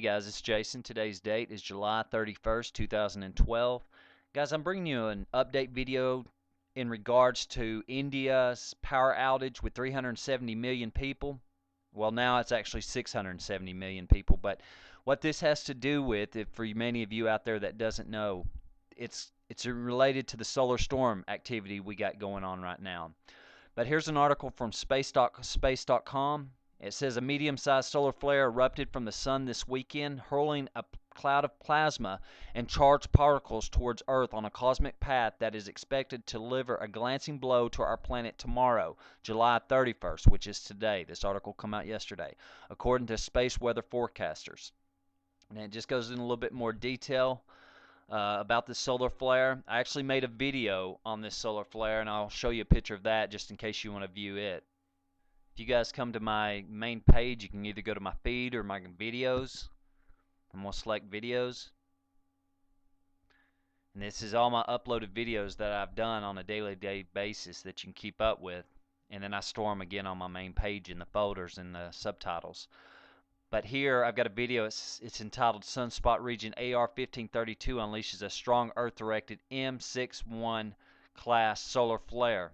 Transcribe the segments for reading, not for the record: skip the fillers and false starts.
guys, it's Jason. Today's date is July 31st, 2012. Guys, I'm bringing you an update video in regards to India's power outage with 370 million people. Well, now it's actually 670 million people, but what this has to do with, if for many of you out there that doesn't know, it's related to the solar storm activity we got going on right now. But here's an article from space.com. It says a medium-sized solar flare erupted from the sun this weekend, hurling a cloud of plasma and charged particles towards Earth on a cosmic path that is expected to deliver a glancing blow to our planet tomorrow, July 31st, which is today. This article came out yesterday, according to space weather forecasters. And it just goes in a little bit more detail about this solar flare. I actually made a video on this solar flare, and I'll show you a picture of that just in case you want to view it. If you guys come to my main page, you can either go to my feed or my videos. I'm going to select videos. And this is all my uploaded videos that I've done on a daily basis that you can keep up with. And then I store them again on my main page in the folders and the subtitles. But here I've got a video. It's entitled Sunspot Region AR-1532 unleashes a strong Earth-directed M61 class solar flare.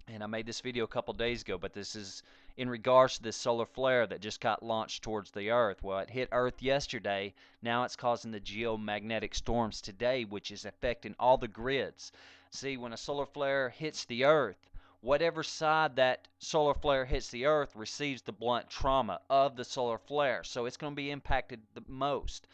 And I made this video a couple days ago, but this is in regards to this solar flare that just got launched towards the Earth. Well, it hit Earth yesterday. Now it's causing the geomagnetic storms today, which is affecting all the grids. See, when a solar flare hits the Earth, whatever side that solar flare hits the Earth receives the blunt trauma of the solar flare. So it's going to be impacted the most.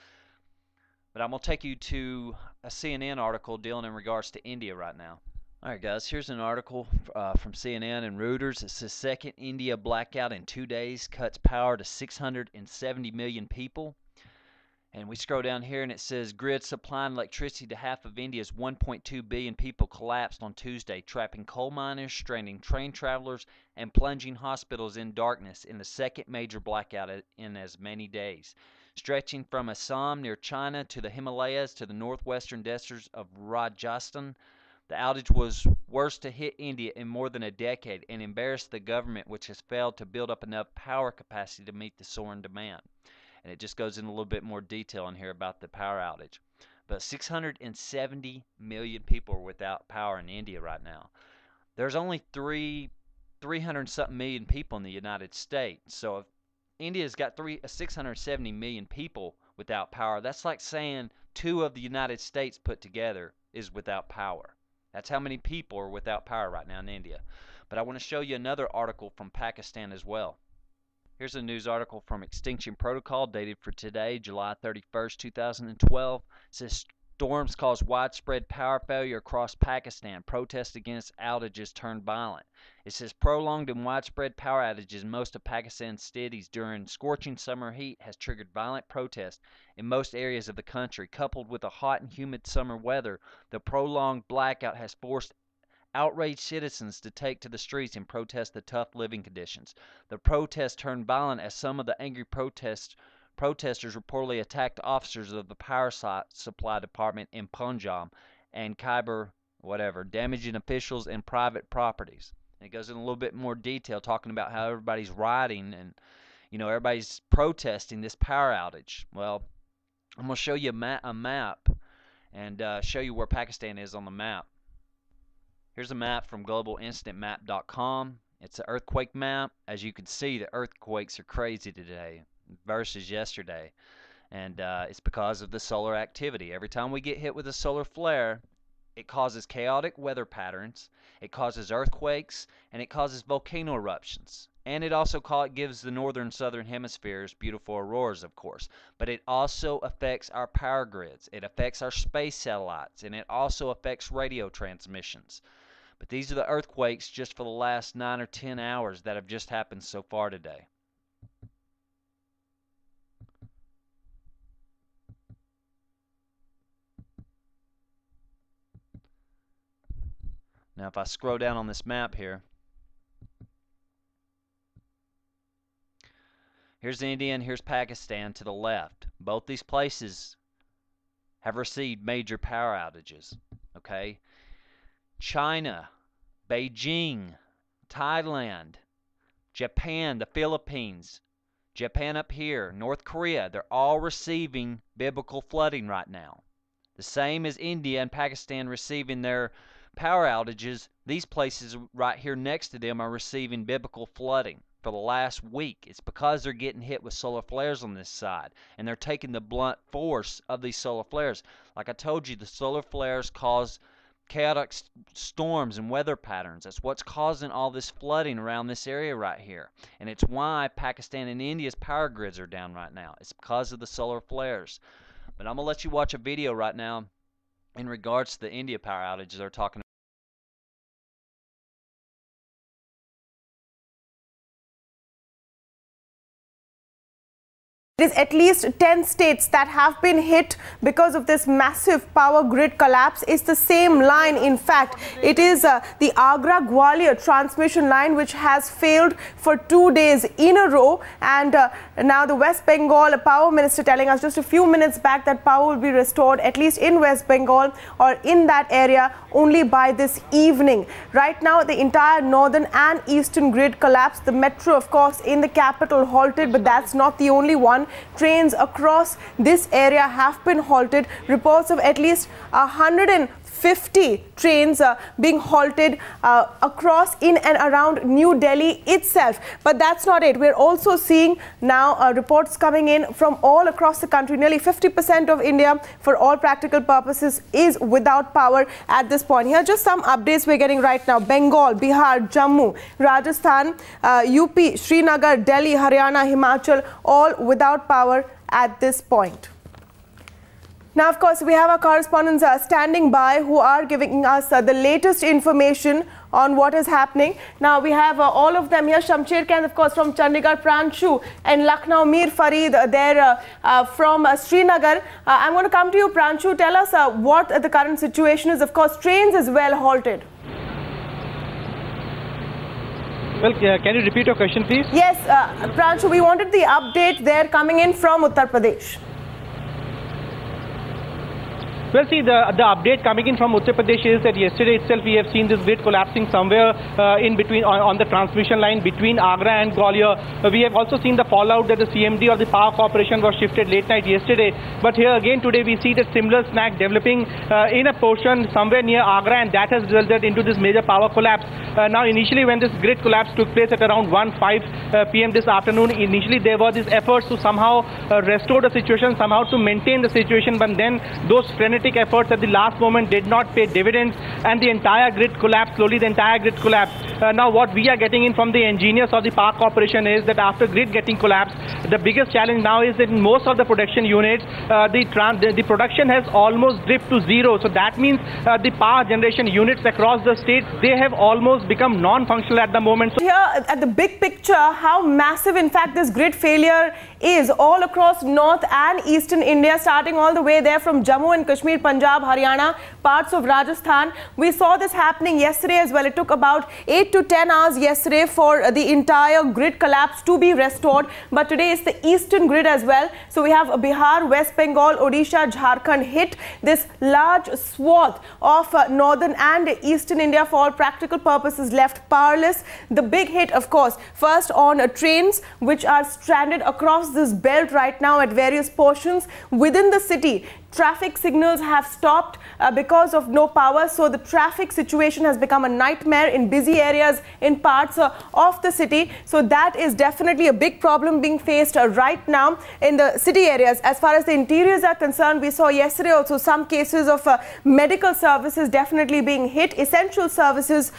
But I'm going to take you to a CNN article dealing in regards to India right now. Alright guys, here's an article from CNN and Reuters. It says second India blackout in 2 days cuts power to 670 million people. And we scroll down here and it says grid supplying electricity to half of India's 1.2 billion people collapsed on Tuesday, trapping coal miners, stranding train travelers, and plunging hospitals in darkness in the second major blackout in as many days. Stretching from Assam near China to the Himalayas to the northwestern deserts of Rajasthan, the outage was worst to hit India in more than a decade and embarrassed the government, which has failed to build up enough power capacity to meet the soaring demand. And it just goes in a little bit more detail in here about the power outage. But 670 million people are without power in India right now. There's only 300 something million people in the United States. So if India's got 670 million people without power, that's like saying 2 of the United States put together is without power. That's how many people are without power right now in India. But I want to show you another article from Pakistan as well. Here's a news article from Extinction Protocol dated for today, July 31st, 2012. It says storms cause widespread power failure across Pakistan. Protests against outages turned violent. It says prolonged and widespread power outages in most of Pakistan's cities during scorching summer heat has triggered violent protests in most areas of the country. Coupled with the hot and humid summer weather, the prolonged blackout has forced outraged citizens to take to the streets and protest the tough living conditions. The protests turned violent as some of the angry protesters reportedly attacked officers of the power supply department in Punjab and Khyber, damaging officials and private properties. And it goes in a little bit more detail talking about how everybody's rioting and everybody's protesting this power outage. Well, I'm going to show you a map and show you where Pakistan is on the map. Here's a map from globalincidentmap.com. It's an earthquake map. As you can see, the earthquakes are crazy today versus yesterday. And it's because of the solar activity. Every time we get hit with a solar flare, it causes chaotic weather patterns, it causes earthquakes, and it causes volcano eruptions. And it also gives the northern and southern hemispheres beautiful auroras, of course. But it also affects our power grids. It affects our space satellites. And it also affects radio transmissions. But these are the earthquakes just for the last 9 or 10 hours that have just happened so far today. Now if I scroll down on this map here, here's India and here's Pakistan to the left. Both these places have received major power outages. Okay? China, Beijing, Thailand, Japan, the Philippines, Japan up here, North Korea, they're all receiving biblical flooding right now. The same as India and Pakistan receiving their power outages. These places right here next to them are receiving biblical flooding for the last week. It's because they're getting hit with solar flares on this side, and they're taking the blunt force of these solar flares. Like I told you, the solar flares cause chaotic storms and weather patterns. That's what's causing all this flooding around this area right here. And it's why Pakistan and India's power grids are down right now. It's because of the solar flares. But I'm going to let you watch a video right now in regards to the India power outages they're talking about. It is at least 10 states that have been hit because of this massive power grid collapse. It's the same line. In fact, it is the Agra-Gwalior transmission line which has failed for 2 days in a row. And now the West Bengal power minister telling us just a few minutes back that power will be restored, at least in West Bengal or in that area, only by this evening. Right now, the entire northern and eastern grid collapsed. The metro, of course, in the capital halted, but that's not the only one. Trains across this area have been halted. Reports of at least 150 trains being halted across in and around New Delhi itself. But that's not it. We're also seeing now reports coming in from all across the country. Nearly 50% of India, for all practical purposes, is without power at this point. Here are just some updates we're getting right now. Bengal, Bihar, Jammu, Rajasthan, UP, Srinagar, Delhi, Haryana, Himachal, all without power at this point. Now, of course, we have our correspondents standing by who are giving us the latest information on what is happening. Now, we have all of them here. Shamsher Kant, of course, from Chandigarh, Pranshu, and Lucknow, Mir Farid there from Srinagar. I'm going to come to you, Pranshu. Tell us what the current situation is. Of course, trains as well halted. Well, can you repeat your question, please? Yes, Pranshu, we wanted the update there coming in from Uttar Pradesh. Well, see, the update coming in from Uttar Pradesh is that yesterday itself we have seen this grid collapsing somewhere in between on the transmission line between Agra and Gwalior. We have also seen the fallout that the CMD of the Power Corporation was shifted late night yesterday. But here again today we see that similar snag developing in a portion somewhere near Agra, and that has resulted into this major power collapse. Now, initially when this grid collapse took place at around 1:05 p.m. this afternoon, initially there were these efforts to somehow restore the situation, somehow to maintain the situation, but then those frenetic efforts at the last moment did not pay dividends, and the entire grid collapsed. Slowly the entire grid collapsed. Now what we are getting in from the engineers of the Power Corporation is that after grid getting collapsed, the biggest challenge now is that in most of the production units, the production has almost dipped to zero. So that means the power generation units across the states, they have almost become non-functional at the moment. So here at the big picture, how massive in fact this grid failure is all across north and eastern India, starting all the way there from Jammu and Kashmir, Punjab, Haryana, parts of Rajasthan. We saw this happening yesterday as well. It took about 8 to 10 hours yesterday for the entire grid collapse to be restored. But today is the eastern grid as well. So we have Bihar, West Bengal, Odisha, Jharkhand hit. This large swath of northern and eastern India, for all practical purposes, left powerless. The big hit, of course, first on trains which are stranded across this belt right now at various portions within the city. Traffic signals have stopped because of no power, so the traffic situation has become a nightmare in busy areas in parts of the city. So that is definitely a big problem being faced right now in the city areas. As far as the interiors are concerned, we saw yesterday also some cases of medical services definitely being hit. Essential services